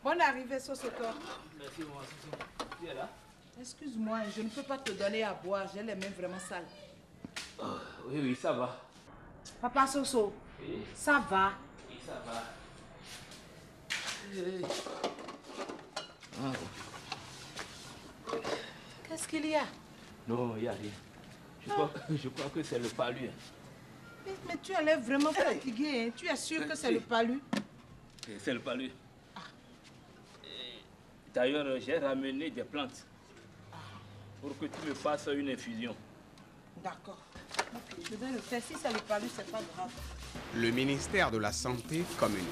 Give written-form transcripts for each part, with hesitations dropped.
Bonne arrivée, Sosoto. Merci, maman. Tu es là? Excuse-moi, je ne peux pas te donner à boire. J'ai les mains vraiment sales. Oh, oui, oui, ça va. Papa Soso, Oui, ça va? oui, ça va. Qu'est-ce qu'il y a? Non, il n'y a rien. Je crois que c'est le palu. Mais tu as l'air vraiment fatigué. Hein? Tu es sûr que c'est le palu? C'est le palu. D'ailleurs, j'ai ramené des plantes pour que tu me fasses une infusion. D'accord. Okay, je vais le faire. Si c'est le palu, c'est pas grave. Le ministère de la Santé communique.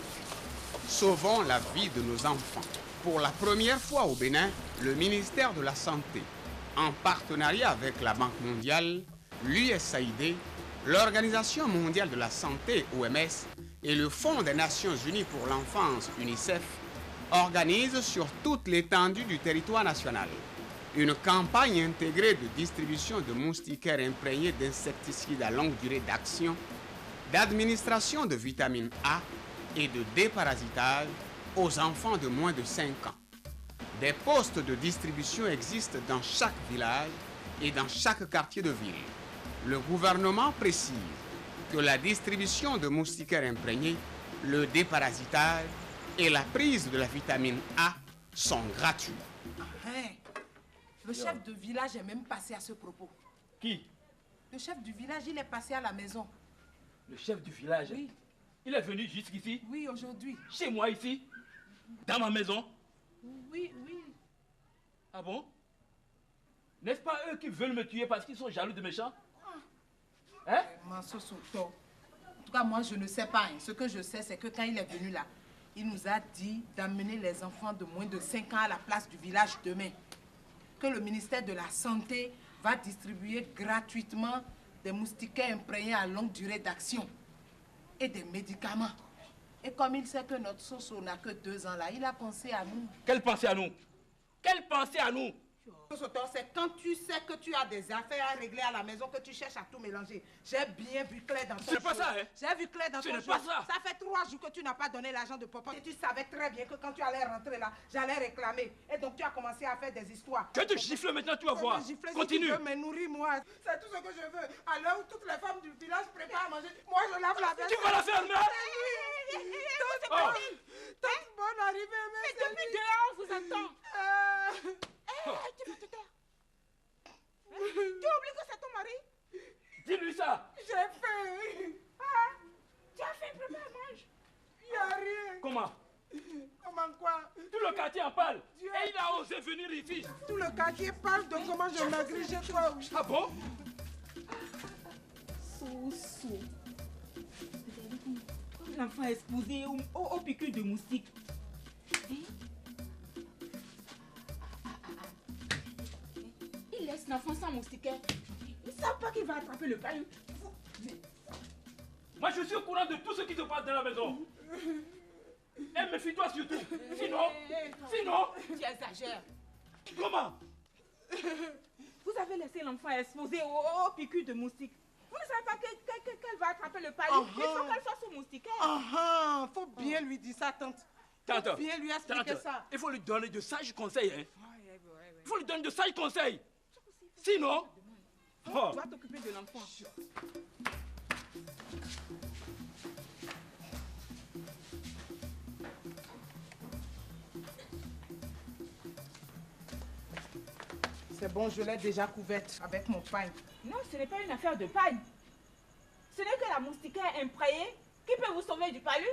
Sauvons la vie de nos enfants. Pour la première fois au Bénin, le ministère de la Santé, en partenariat avec la Banque mondiale, l'USAID, l'Organisation mondiale de la santé, OMS, et le Fonds des Nations unies pour l'enfance, UNICEF, organise sur toute l'étendue du territoire national une campagne intégrée de distribution de moustiquaires imprégnés d'insecticides à longue durée d'action, d'administration de vitamine A et de déparasitage aux enfants de moins de 5 ans. Des postes de distribution existent dans chaque village et dans chaque quartier de ville. Le gouvernement précise que la distribution de moustiquaires imprégnés, le déparasitage et la prise de la vitamine A sont gratuits. Hein? Le chef de village est même passé à ce propos. Qui? Le chef du village, il est passé à la maison. Le chef du village? Oui. Il est venu jusqu'ici? Oui, aujourd'hui. Chez moi ici? Dans ma maison? Oui, oui. Ah bon? N'est-ce pas eux qui veulent me tuer parce qu'ils sont jaloux de méchants? Hein? Sosoto. En tout cas, moi, je ne sais pas. Hein. Ce que je sais, c'est que quand il est venu là, il nous a dit d'amener les enfants de moins de 5 ans à la place du village demain. Que le ministère de la Santé va distribuer gratuitement des moustiquaires imprégnés à longue durée d'action et des médicaments. Et comme il sait que notre Soso n'a que 2 ans là, il a pensé à nous. Quelle pensée à nous? Quelle pensée à nous? Soso, c'est quand tu sais que tu as des affaires à régler à la maison que tu cherches à tout mélanger. J'ai bien vu clair dans ton jeu. C'est pas ça, hein? J'ai vu clair dans ton jeu. Pas ça. Ça fait 3 jours que tu n'as pas donné l'argent de papa. Et tu savais très bien que quand tu allais rentrer là, j'allais réclamer. Et donc tu as commencé à faire des histoires. Je te gifle maintenant, tu vas voir. Continue. Si tu veux, mais nourris-moi. C'est tout ce que je veux. À l'heure où toutes les femmes du village préparent à manger, moi je lave la vaisselle. Tu vas la fermer. Toute bonne arrivée, mais depuis dehors, on vous attend. Tu vas te taire. Tu oublies que c'est ton mari? Dis-lui ça. J'ai faim. Tu as faim, prépare, mange. Il n'y a rien. Comment? Comment quoi? Tout le quartier en parle. Et il a osé venir ici. Tout le quartier parle de comment je maigris chez toi. Ah bon? Soso. L'enfant est exposé au piqûres de moustiques. Il laisse l'enfant sans moustiquaire. Il ne savent pas qu'il va attraper le palu. Moi, je suis au courant de tout ce qui se passe dans la maison. Et méfie-toi surtout. Sinon... Tu exagères. Comment? Vous avez laissé l'enfant exposé au piqûres de moustiques. Vous ne savez pas qu'elle va attraper le palu. Il faut qu'elle soit sous moustiquaire. Faut bien lui dire ça, tante. Tante, faut bien lui expliquer ça. Il faut lui donner de sages conseils. Hein? Il faut lui donner de sages conseils. Sinon... Tu vas t'occuper de l'enfant. C'est bon, je l'ai déjà couverte avec mon pain. Non, ce n'est pas une affaire de paille. Ce n'est que la moustiquaire imprégnée qui peut vous sauver du palu.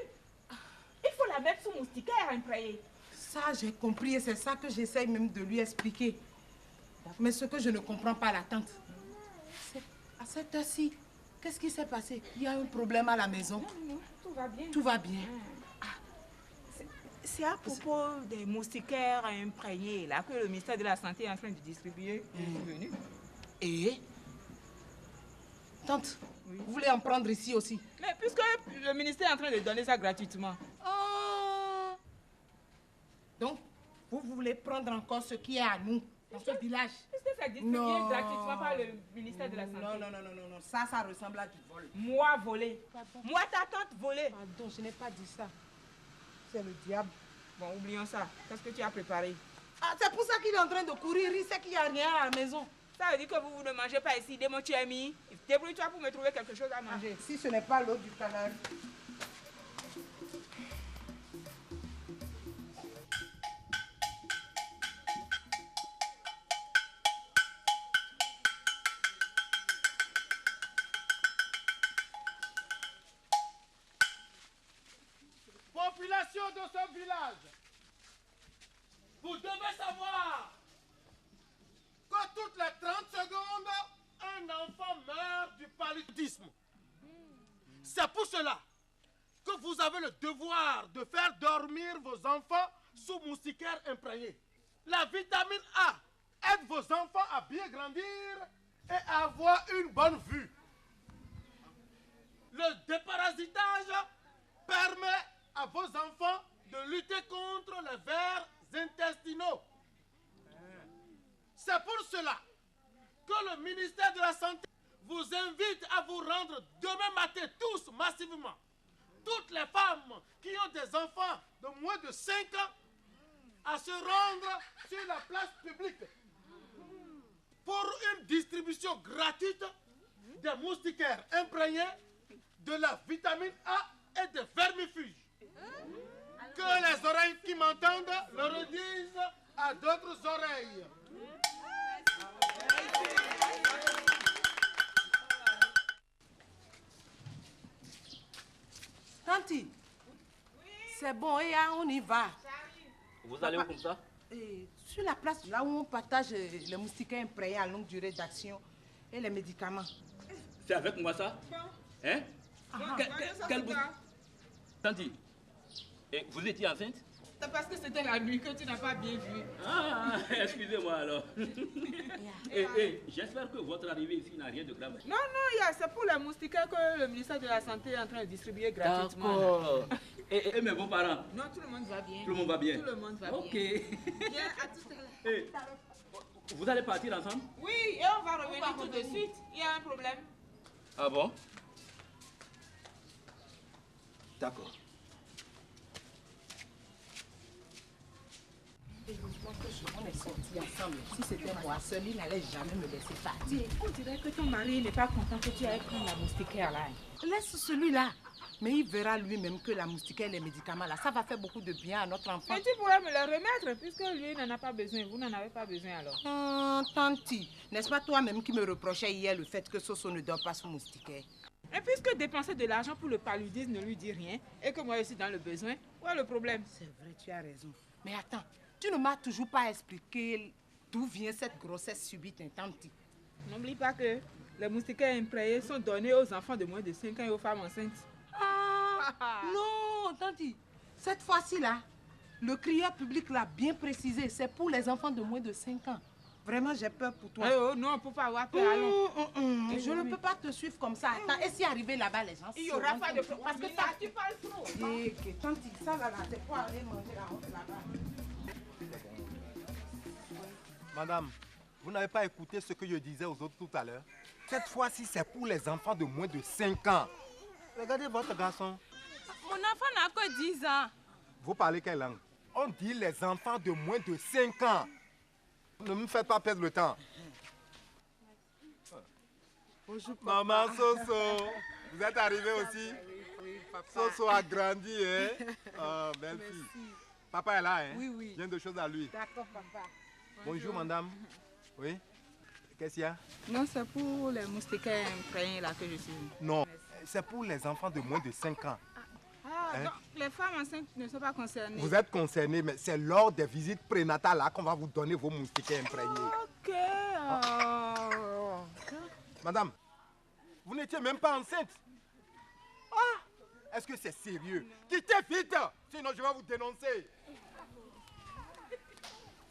Il faut la mettre sous moustiquaire imprégnée. Ça, j'ai compris et c'est ça que j'essaye même de lui expliquer. Mais ce que je ne comprends pas, la tante, c'est à cette heure-ci, qu'est-ce qui s'est passé? Il y a un problème à la maison? Non, tout va bien. Tout va bien. C'est à propos des moustiquaires imprégnés là que le ministère de la Santé est en train de distribuer. Venu. Et tante, vous voulez en prendre ici aussi? Mais puisque le ministère est en train de donner ça gratuitement. Donc, vous voulez prendre encore ce qui est à nous, dans ce village? Puisque c'est distribué gratuitement par le ministère de la Santé. Non. Ça ressemble à du vol. Moi volé. Pardon. Moi ta tante volée. Pardon, je n'ai pas dit ça. C'est le diable. Bon, oublions ça. Qu'est-ce que tu as préparé? Ah, c'est pour ça qu'il est en train de courir. Il sait qu'il n'y a rien à la maison. Ça veut dire que vous ne mangez pas ici. Dès mon tu es mis. Débrouille-toi pour me trouver quelque chose à manger. Si ce n'est pas l'eau du canal. Population de ce village, Vous devez savoir que toutes les 30 secondes, un enfant meurt du paludisme. C'est pour cela que vous avez le devoir de faire dormir vos enfants sous moustiquaires imprégnés. La vitamine A aide vos enfants à bien grandir et à avoir une bonne vue. Le déparasitage permet à vos enfants de lutter contre les vers intestinaux. C'est pour cela que le ministère de la Santé vous invite à vous rendre demain matin tous massivement. Toutes les femmes qui ont des enfants de moins de 5 ans à se rendre sur la place publique pour une distribution gratuite des moustiquaires imprégnés de la vitamine A et des vermifuges. Que les oreilles qui m'entendent le redisent à d'autres oreilles. Tanti, c'est bon, et on y va. Vous allez où comme ça? Sur la place là où on partage les moustiquaires imprégnés à longue durée d'action et les médicaments. C'est avec moi ça? Hein? Quel bout? Tanti, et vous étiez enceinte? C'est parce que c'était la nuit que tu n'as pas bien vu. Ah, excusez-moi alors. J'espère que votre arrivée ici n'a rien de grave. Non, c'est pour les moustiquaires que le ministère de la Santé est en train de distribuer gratuitement. D'accord. Et mes beaux-parents? Non, tout le monde va bien. Tout le monde va bien? Tout le monde va bien. Ok. Bien, à tout à l'heure. Vous allez partir ensemble? Oui, et on va revenir tout de suite. Il y a un problème. Ah bon? D'accord. On est sortis ensemble. Si c'était moi seul, il n'allait jamais me laisser partir. On dirait que ton mari n'est pas content que tu ailles prendre la moustiquaire là. Laisse celui-là. Mais il verra lui-même que la moustiquaire et les médicaments là, ça va faire beaucoup de bien à notre enfant. Mais tu pourrais me le remettre puisque lui n'en a pas besoin. Vous n'en avez pas besoin alors. Tanti, n'est-ce pas toi-même qui me reprochais hier le fait que Soso ne dort pas sous moustiquaire? Et puisque dépenser de l'argent pour le paludisme ne lui dit rien et que moi je suis dans le besoin, où est le problème? C'est vrai, tu as raison. Mais attends, tu ne m'as toujours pas expliqué d'où vient cette grossesse subite, Tanti. N'oublie pas que les moustiquaires imprégnés sont donnés aux enfants de moins de 5 ans et aux femmes enceintes. Non, Tanti, cette fois-ci là, le crieur public l'a bien précisé, c'est pour les enfants de moins de 5 ans. Vraiment, j'ai peur pour toi. Non, on ne peut pas avoir peur. Allons. Je ne peux pas te suivre comme ça. Attends, et si arrivé là-bas, les gens... Il n'y aura pas de problème. Parce que ça, tu parles trop. Tanti, ça là, c'est pour aller manger la honte là-bas. Madame, vous n'avez pas écouté ce que je disais aux autres tout à l'heure? Cette fois-ci, c'est pour les enfants de moins de 5 ans. Regardez votre garçon. Mon enfant n'a que 10 ans. Vous parlez quelle langue? On dit les enfants de moins de 5 ans. Ne me faites pas perdre le temps. Bonjour, papa. Maman Soso, vous êtes arrivé aussi? Oui, papa. Soso a grandi, hein? Oh, belle fille. Papa est là, hein? Oui. Bien de choses à lui. D'accord, papa. Bonjour, madame. Oui? Qu'est-ce qu'il y a? Non, c'est pour les moustiquaires imprégnés là que je suis venue. Non, c'est pour les enfants de moins de 5 ans. Hein? Donc, les femmes enceintes ne sont pas concernées. Vous êtes concerné, mais c'est lors des visites prénatales là qu'on va vous donner vos moustiquaires imprégnés. Ok. Madame, vous n'étiez même pas enceinte. Ah, est-ce que c'est sérieux? Quittez vite, sinon je vais vous dénoncer.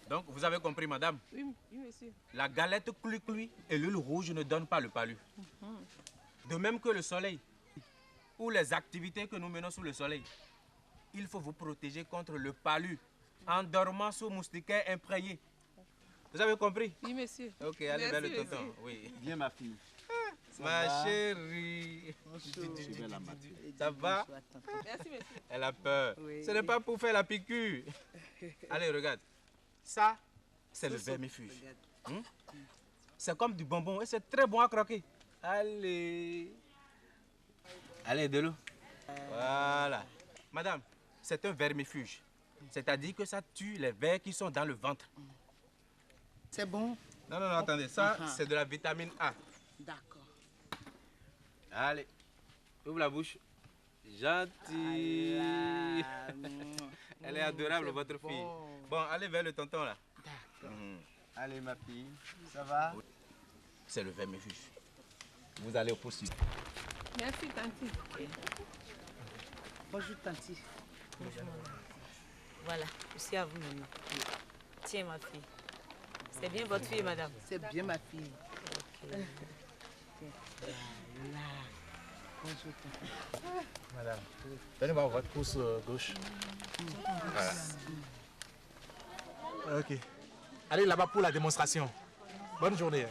Donc, vous avez compris, madame? Oui, monsieur. La galette clui-clui et l'huile rouge ne donnent pas le palu. De même que le soleil, ou les activités que nous menons sous le soleil. Il faut vous protéger contre le palu en dormant sous moustiquaires imprégnés. Vous avez compris? Oui, monsieur. Ok, allez vers le Merci, tonton. monsieur. Oui. Viens ma fille. Ma chérie. Ça va? Merci, monsieur. Elle a peur. Oui. Ce n'est pas pour faire la piqûre. Allez, regarde. Ça, c'est le vermifuge. C'est comme du bonbon et c'est très bon à croquer. Allez. Allez, de l'eau. Voilà. Madame, c'est un vermifuge. C'est-à-dire que ça tue les vers qui sont dans le ventre. C'est bon? Non, non, non, attendez. Ça, c'est de la vitamine A. D'accord. Allez. Ouvre la bouche. Gentil. Elle est adorable, votre fille. Bon, allez vers le tonton là. D'accord. Allez, ma fille, ça va? C'est le vermifuge. Vous allez au poursuivre. Merci, Tanti. Bonjour, Tanti. Voilà, je suis à vous maintenant. Tiens, ma fille. C'est bien votre fille, madame? C'est bien ma fille. Ok. Voilà. Bonjour, Tanti. Madame, donnez voir votre pouce gauche. Voilà. Ok. Allez là-bas pour la démonstration. Bonne journée.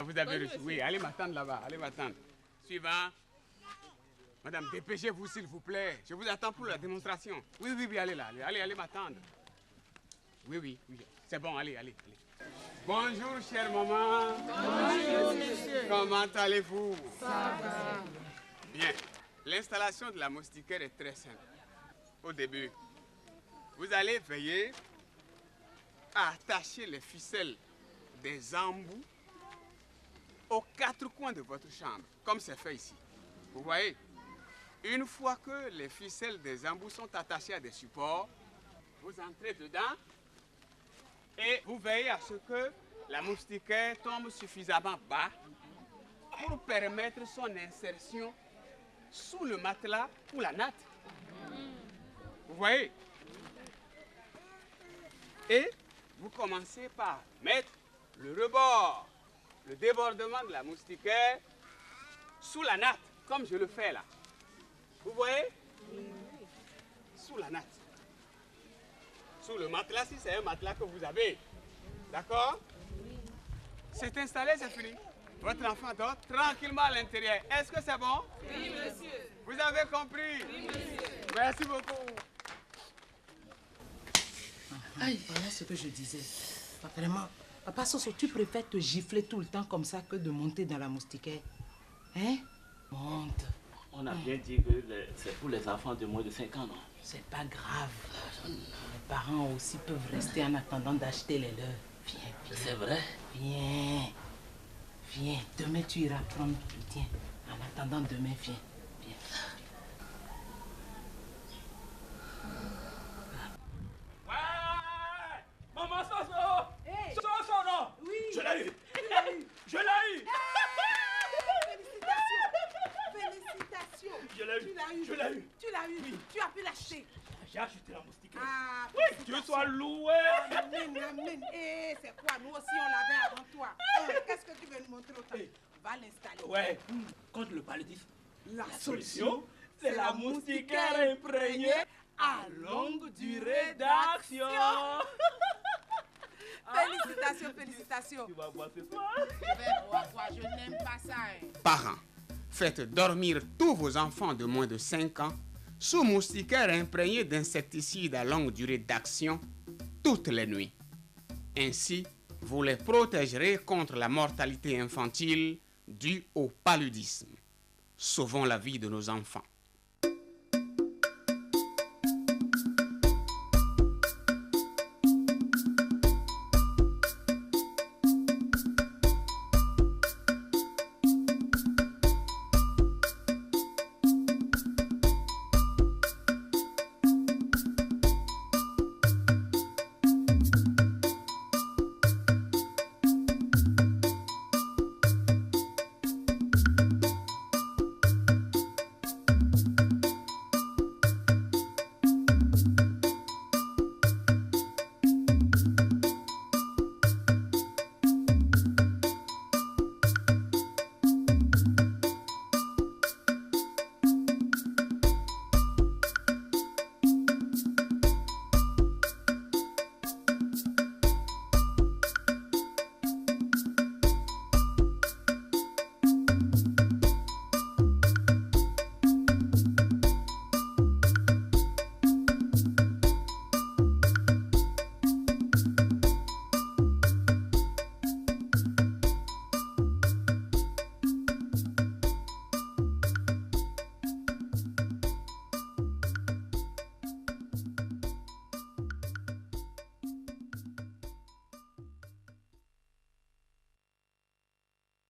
Vous avez reçu. Oui, allez m'attendre là-bas. Allez m'attendre. Suivant. Madame, dépêchez-vous s'il vous plaît. Je vous attends pour la démonstration. Oui, oui, oui, allez là. Allez m'attendre. Oui, oui, oui. C'est bon, allez. Bonjour, chère maman. Bonjour, monsieur. Comment allez-vous? Ça va. Bien. L'installation de la moustiquaire est très simple. Au début, vous allez veiller à attacher les ficelles des embouts aux 4 coins de votre chambre, comme c'est fait ici. Vous voyez? Une fois que les ficelles des embouts sont attachées à des supports, vous entrez dedans et vous veillez à ce que la moustiquaire tombe suffisamment bas pour permettre son insertion sous le matelas ou la natte. Vous voyez? Et vous commencez par mettre le rebord, le débordement de la moustiquaire sous la natte, comme je le fais là. Vous voyez? Sous la natte. Sous le matelas, si c'est un matelas que vous avez. D'accord? C'est installé, c'est fini. Votre enfant dort tranquillement à l'intérieur. Est-ce que c'est bon? Oui, monsieur. Vous avez compris? Oui, monsieur. Merci beaucoup. Aïe, voilà ce que je disais. Vraiment, Papa Soso, tu préfères te gifler tout le temps comme ça que de monter dans la moustiquaire. Hein? Monte. On a bien dit que c'est pour les enfants de moins de 5 ans, non? C'est pas grave. Les parents aussi peuvent rester en attendant d'acheter les leurs. Viens. C'est vrai? Viens. Demain, tu iras prendre. Tiens. En attendant, demain, viens. Ouais! Maman Soso! Hey! Soso, non! Oui. Je l'ai eu! Je l'ai eu! Félicitations. Je l'ai eu! Tu l'as eu. Je l'ai eu! Tu l'as eu. Oui. Tu as pu l'acheter. J'ai acheté la moustiquaire. Ah, Oui, Dieu soit loué! Amen. Eh, c'est quoi? Nous aussi, on l'avait avant toi. Qu'est-ce que tu veux nous montrer autant? Va l'installer. Ouais, contre le paludisme, La solution, c'est la moustiquaire imprégnée à longue durée d'action. Félicitations. Tu vas voir ce soir. Je vais boire, je n'aime pas ça. Hein. Parents, faites dormir tous vos enfants de moins de 5 ans sous moustiquaire imprégnée d'insecticides à longue durée d'action toutes les nuits. Ainsi, vous les protégerez contre la mortalité infantile due au paludisme. Sauvons la vie de nos enfants.